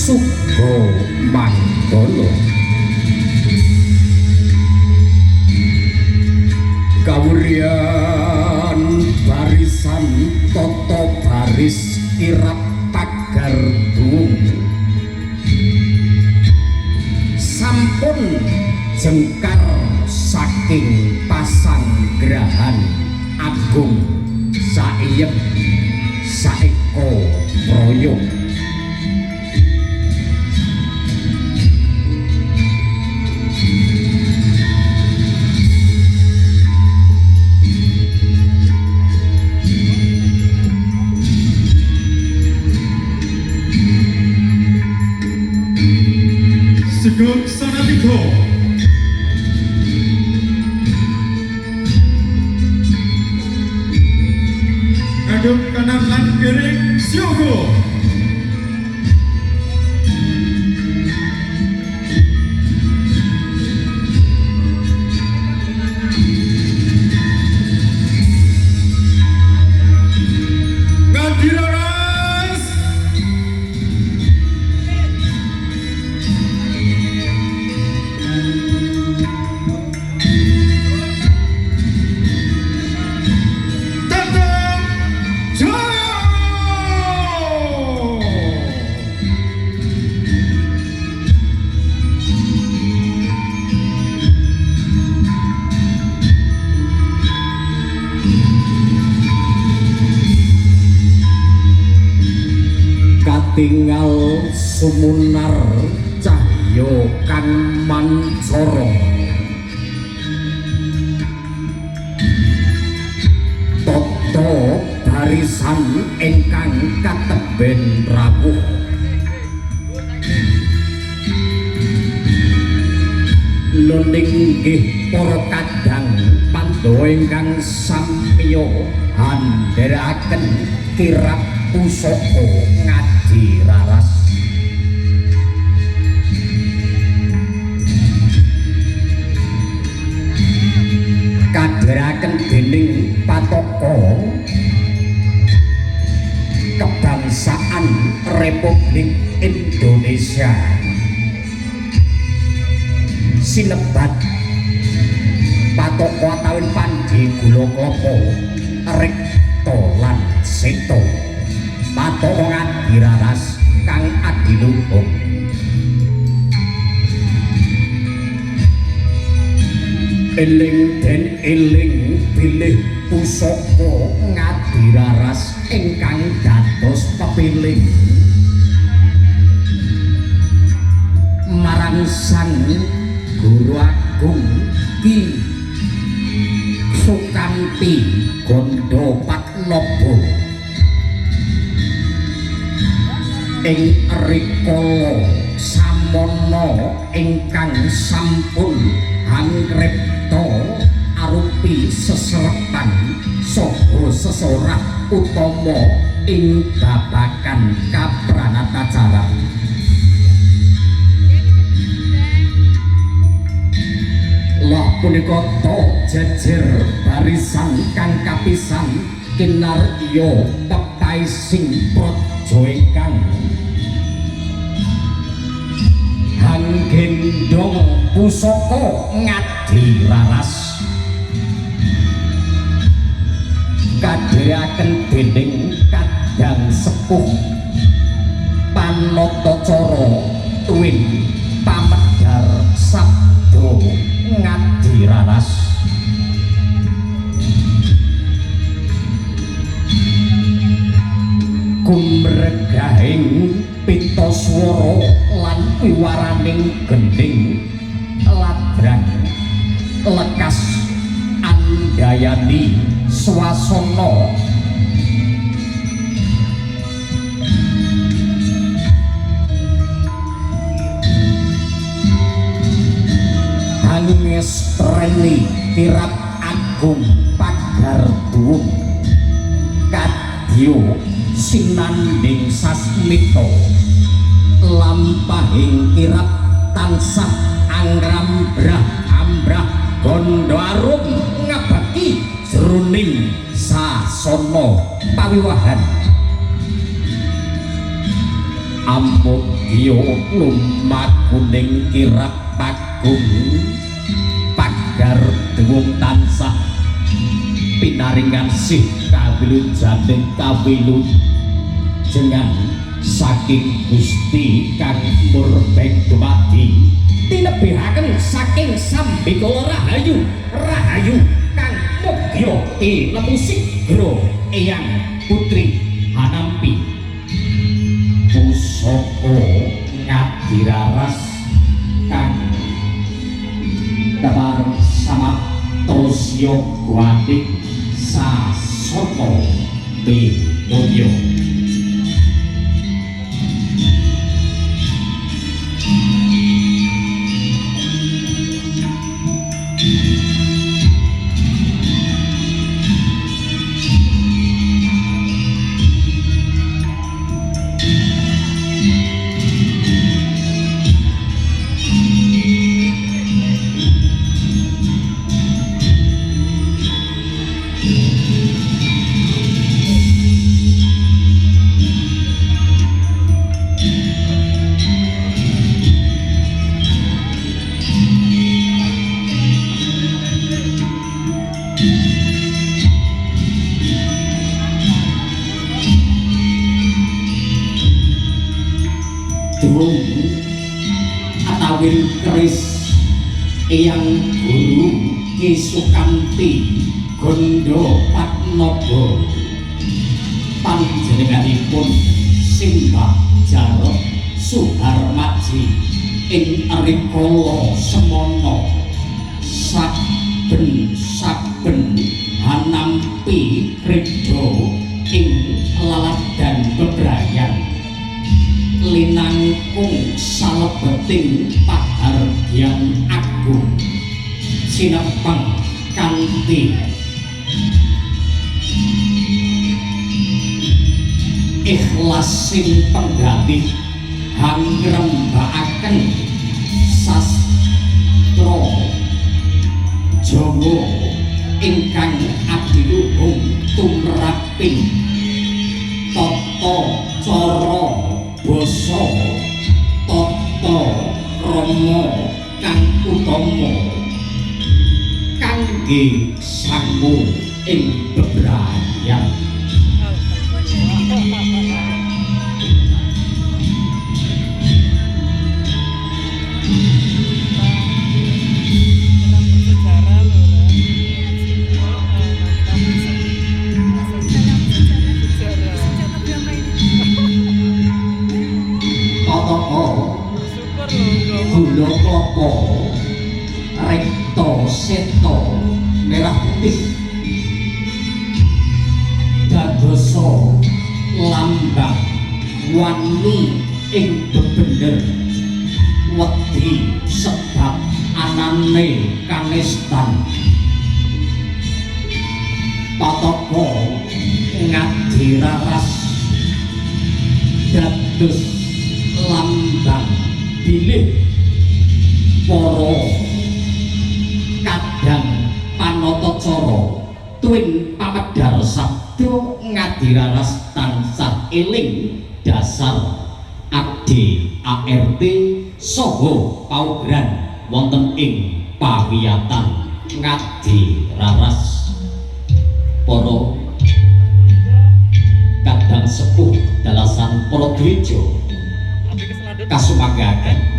Sugo Manggala kawurian barisan tata baris kirap pagar duwung sampun jengkar saking pasanggrahan agung saiyem saeko proyong Sugeng Sanalika ngadep kanan lan kiri siaga ngadiras tinggal sumunar cahya kang mancara tata barisan ingkang kateben rawuh nuning nggih para kadang Pandhawa ingkang samya handheraken kirap pusaka ngadi raras kadheraken dening Pataka Kebangsaan Republik Indonesia sinebat Pataka Tawin Pandhi Gula Klapa Rekta lan Seta Pataka ngadi raras kang adiluhung eling den eling bilih pusaka ngadi raras ingkang dados pepiling marang sang Guru Agung Ki Sukamti Gondo Patnobo ing rikala samono ingkang sampun hangripta arupi seserepan saha sesorah utama ing babagan kapranatacara lah punika to jejer barisan kang kapisan kinarya pepaising praja ingkang hanggendong pusaka ngadi raras kadheraken dening kadang sepuh Panatacara tuwin pamedhar sabda ngadi raras kumregahing pita swara lan piwaraning gending ladrang lekas andayani swasana hangestreni kirap agung pagar duwung kadya sinanding sasmita lampahing kirap tansah angrambrah-ambrah gondo arum ngabaki jroning sasana pawiwahan Amuk yo lumakuning kirap pagung pagar deung tansah pinaringan sih kawilujaning kawilujengan saking Gusti Kang Murbeng dumadi tinebihaken saking Sambikala Rahayu Rahayu Kang Mugya Tinemusik Gro Eyang Putri Hanampi Pusaka Ngadiraras Kang Dabar sama Tosya Gwatik Sasata Binoyo Atawin keris Eyang Guru Ki Sukanti Gondo Patnobo panjenenganipun simbah Jarot Suharmaji ing rikala semana saben hanampi krida ing laladan bebrayan linangkung salebeting pahargyan agung sinepeng kanthi ikhlasin penggalih hangrembakaken sastra Jawa ingkang adiluhung tumraping tata cara basa tata krama kang utama kangge sangu ing bebrayan gula klapa rekta seta merah putih dadosa lambang wani ing bebener wedi sebab anane kanestan tataka ngadiraras dados lambang bilih para kadang panatacara tuwin pamedhar sabda ngadiraras tansah eling dasar ADART saha paugeran wonten ing pawiyatan ngadiraras para kadang sepuh dalasan para dwija kasumanggaken